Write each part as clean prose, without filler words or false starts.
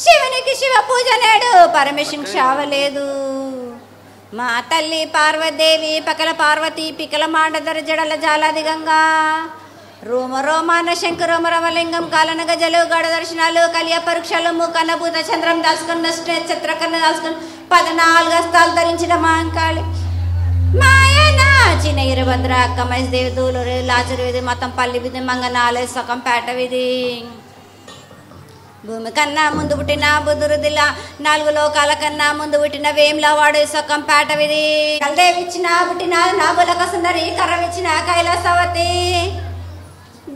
శివునికి శివ పూజ నేడు పరమేశ్వరునికి శావలేదు. మా తల్లి పార్వదేవి పకల పార్వతి పికల మాండధర జడల జాలాది గంగా రోమ రోమాన శంకరోమ రమలింగం కాలన గజలు గడ దర్శనాలు కలియ పరీక్షలు ముఖన భూత చంద్రం దాచుకున్న చిత్రకన్న దాచుకుని 14 హస్తాలు ధరించిన మాంకాళి మాయన చిన్న ఇరభద్ర అక్కమేష్ దేవి దూలూరు లాచరు విధి మతం పల్లి విధి మంగనాలే సకం పేట విధి భూమి కన్నా ముందు పుట్టిన బుదురుదిలా 4 లోకాల కన్నా ముందు పుట్టిన వేమ్లా వాడు సొక్కం పేట విధి కలదేవిచ్చిన పుట్టిన నా బులక సుందరి కర్రవిచ్చిన కైలాసవతి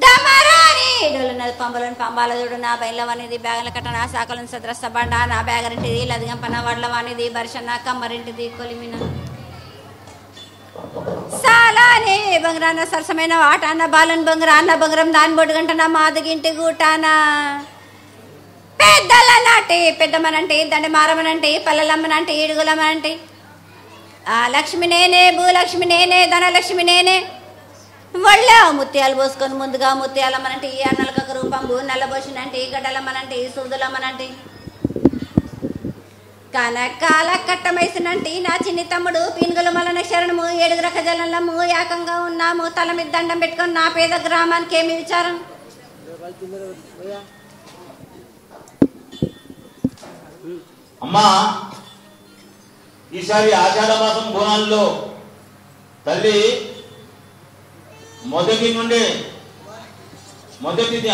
డమరాని డోలున్నది పంబలను పంబాల చూడు నా బయలవనిది బ్యాగుల కట్ట నా శాఖలను సద్రస్త బండ నా బ్యాగరింటిది లదిగంపన వడ్లవానిది బర్షన కమ్మరింటిది కొలిమిన సాలానే బంగారాన్న సరసమైన ఆట అన్న బాలన్ బంగారాన్న బంగారం దాని బొడుగంట మాదిగింటి గూటాన పెద్దలనంటే పెద్దమ్మనంటే దండ మారమనంటే పల్లెలమ్మనంటే ఈడుగులమ్మనంటే ఆ లక్ష్మి నేనే భూలక్ష్మి నేనే ధనలక్ష్మి నేనే ఒళ్ళే ముత్యాలు పోసుకొని ముందుగా ముత్యాలమ్మనంటే ఈ అన్నలకొక రూపంబు నల్లబోసినంటే ఈ గడ్డలమ్మనంటే ఈ సూదులమ్మనంటే కనకాల కట్టమేసినంటే నా చిన్ని తమ్ముడు పీనుగుల మలన శరణము 7 రక జలము ఏకంగా ఉన్నాము తల మీద దండం పెట్టుకొని నా పేద గ్రామానికి ఏమి విచారం. అమ్మా ఈసారి ఆషాఢ మాసం బోనాల్లో తల్లి మొదటి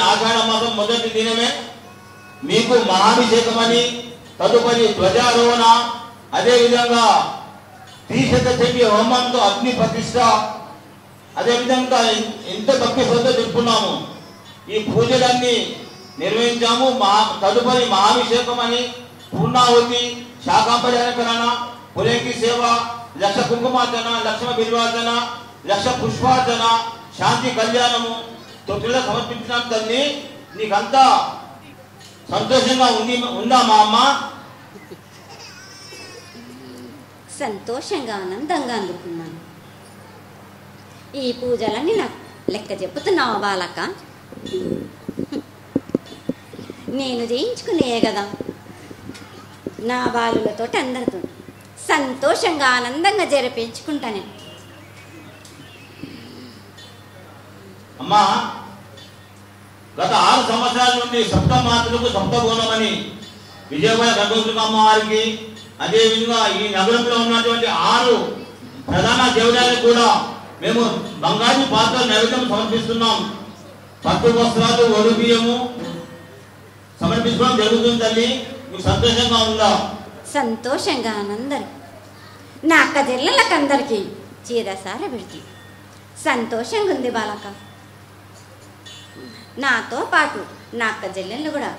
ఆషాఢ మాసం మొదటి దినమే మీకు మహాభిషేకమని తదుపరి ధ్వజారోహణ అదేవిధంగా తీశత చెవి హోమంతో అగ్ని ప్రతిష్ట అదేవిధంగా ఎంత భక్తి శ్రద్ధ చెప్పుకున్నాము. ఈ పూజలన్నీ నిర్వహించాము. తదుపరి మహాభిషేకం అని పూర్ణాహుతి శాకాంపజనకరణ పులేకి సేవ లక్ష కుంకుమార్చన లక్ష్మ బిల్వార్చన లక్ష పుష్పార్చన శాంతి కళ్యాణము తొట్టిలో సమర్పించినాం. తల్లి నీకంతా సంతోషంగా ఉందా మా అమ్మ? సంతోషంగా ఆనందంగా అందుకున్నాను. ఈ పూజలన్నీ నాకు లెక్క చెప్పుతున్నావా బాలక? నేను చేయించుకునే కదా నా బాలులతో అందరితో సంతోషంగా ఆనందంగా జరిపించుకుంటాను. అమ్మా గత 6 సంవత్సరాల నుండి సప్తమాతృకు సప్తభూనమని విజయవాడ గర్భవతుల అమ్మవారికి అదేవిధంగా ఈ నగరంలో ఉన్నటువంటి 6 ప్రధాన దేవాలయాలకు కూడా మేము బంగారు పాత్రల నైవేద్యం సమర్పిస్తున్నాం. పట్టు వస్త్రాలు వడు బియ్యము సమర్పించడం జరుగుతుంది. తల్లి మీకు సంతోషంగా ఉందా? సంతోషంగా అందరు నా అక్క జిల్లలకందరికీ చీరసార పెడుతుంది. సంతోషంగా ఉంది బాలక. నాతో పాటు నా అక్క చెల్లెళ్ళు కూడా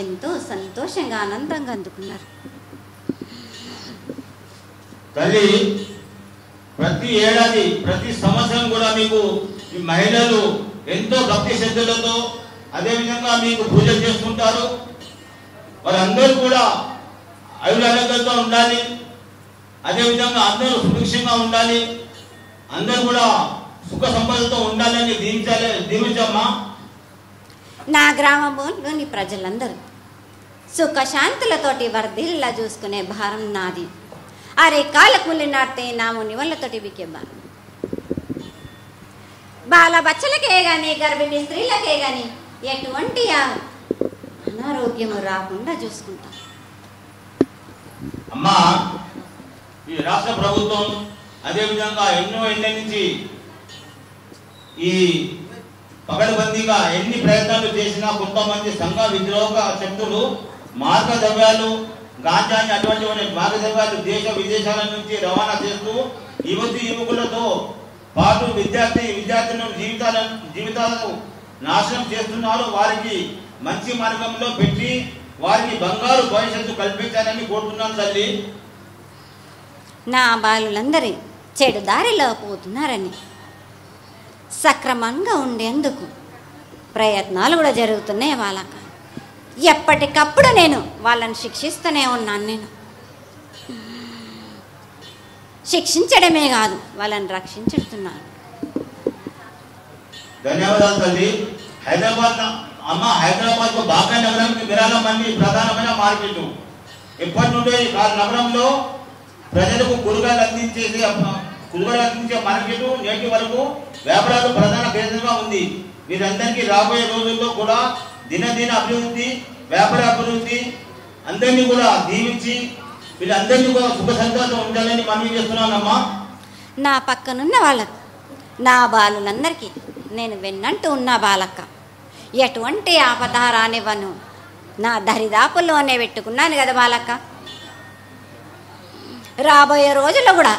ఎంతో సంతోషంగా ఆనందంగా అందుకున్నారు. తల్లి ప్రతి ఏడాది ప్రతి సంవత్సరం కూడా మీకు ఈ మహిళలు ఎంతో భక్తి శ్రద్ధలతో అదేవిధంగా మీకు పూజలు చేసుకుంటారు. వారందరూ కూడా ఆయురారోగ్యాలతో ఉండాలి. అదేవిధంగా అందరూ సుభిక్షంగా ఉండాలి. అందరూ కూడా సుఖ సంపదలతో ఉండాలని దీవించమ్మా. నా గ్రామంలోని ప్రజలందరూ సుఖశాంతులతోటి వర్ధిల్లా చూసుకునే భారం నాది. అరే కాళ్ళకు ముళ్ళు నాటితే నా మునివళ్ళతోటి బికే భారం. బాల బచ్చలకే గాని గర్భిణీ స్త్రీలకే గాని ఎటువంటి అనారోగ్యము రాకుండా చూసుకుంటాం. అమ్మా ఈ రాష్ట్ర ప్రభుత్వం అదేవిధంగా ఎన్నో ఏళ్ల నుంచి ఈ పకడ్బందీగా ఎన్ని ప్రయత్నాలు చేసినా కొంతమంది సంఘ విద్రోహ శక్తులు మార్గద్రవ్యాలు గాంజాని అటువంటి మార్గద్రవ్యాలు దేశ విదేశాల నుంచి రవాణా చేస్తూ యువకులతో పాటు విద్యార్థులను జీవితాలను నాశనం చేస్తున్నారు. వారికి మంచి మార్గంలో పెట్టి వారికి బంగారు భవిష్యత్తు కల్పించాలని కోరుతున్నాను తల్లి. నా బాలులందరి చెడు దారిలో పోతున్నారని సక్రమంగా ఉండేందుకు ప్రయత్నాలు కూడా జరుగుతున్నాయి వాళ్ళకి. ఎప్పటికప్పుడు నేను వాళ్ళని శిక్షిస్తూనే ఉన్నాను. నేను శిక్షించడమే కాదు వాళ్ళని రక్షించుతున్నాను. ధన్యవాదాలు తల్లి. అమ్మ హైదరాబాద్ బాకా నగరానికి విరాళం మంది ప్రధానమైన మార్కెట్. ఎప్పటి నుండి నగరంలో ప్రజలకు కూరగాయలు అందించే మార్కెట్ నేటి వరకు వ్యాపారాలు ప్రధాన కేంద్రంగా ఉంది. వీరందరికీ రాబోయే రోజుల్లో కూడా దినదిన అభివృద్ధి, వ్యాపార అభివృద్ధి అందరినీ కూడా దీవించి వీళ్ళందరినీ కూడా సుఖ సంతోషం ఉండాలని మనవి చేస్తున్నానమ్మా. నా పక్కనున్న వాళ్ళకు, నా బాలులందరికీ నేను వెన్నంటూ ఉన్నా బాలక్క. ఎటువంటి ఆపద రానివ్వను, నా దరిదాపుల్లోనే పెట్టుకున్నాను కదా బాలక్క. రాబోయే రోజుల్లో కూడా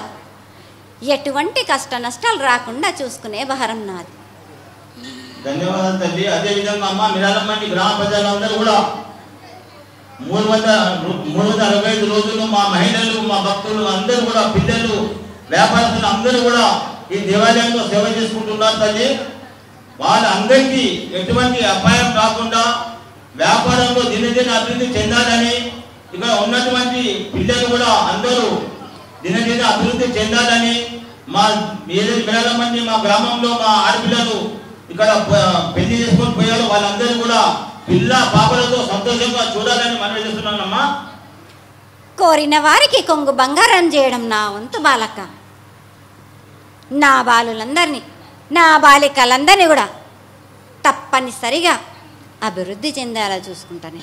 ఎటువంటి కష్ట నష్టాలు రాకుండా చూసుకునే భారం నాది. ధన్యవాదాలు తల్లి. అదేవిధంగా అమ్మ మిరాలమ్మండి గ్రామ ప్రజలందరూ కూడా 365 రోజులు మా మహిళలు, మా భక్తులు అందరూ కూడా, పిల్లలు, వ్యాపారస్తులు అందరూ కూడా ఈ దేవాలయంలో సేవ చేసుకుంటున్నారు తల్లి. వాళ్ళందరికీ ఎటువంటి అపాయం రాకుండా వ్యాపారంలో దినదిన అభివృద్ధి చెందాలని, ఇక్కడ ఉన్నటువంటి పిల్లలు కూడా అందరూ దినదిన అభివృద్ధి చెందాలని, మా మిరాలమ్మండి మా గ్రామంలో మా ఆడపిల్లలు ఇక్కడ పెళ్లి చేసుకొని పోయారు, వాళ్ళందరూ కూడా పిల్ల పాపలతో సంతోషంగా చూడాలని మనవి చేస్తున్నానమ్మా. కోరిన వారికి కొంగు బంగారం చేయడం నా వంతు బాలక్క. నా బాలులందరినీ, నా బాలికలందరినీ కూడా తప్పనిసరిగా అభివృద్ధి చెందేలా చూసుకుంటాను.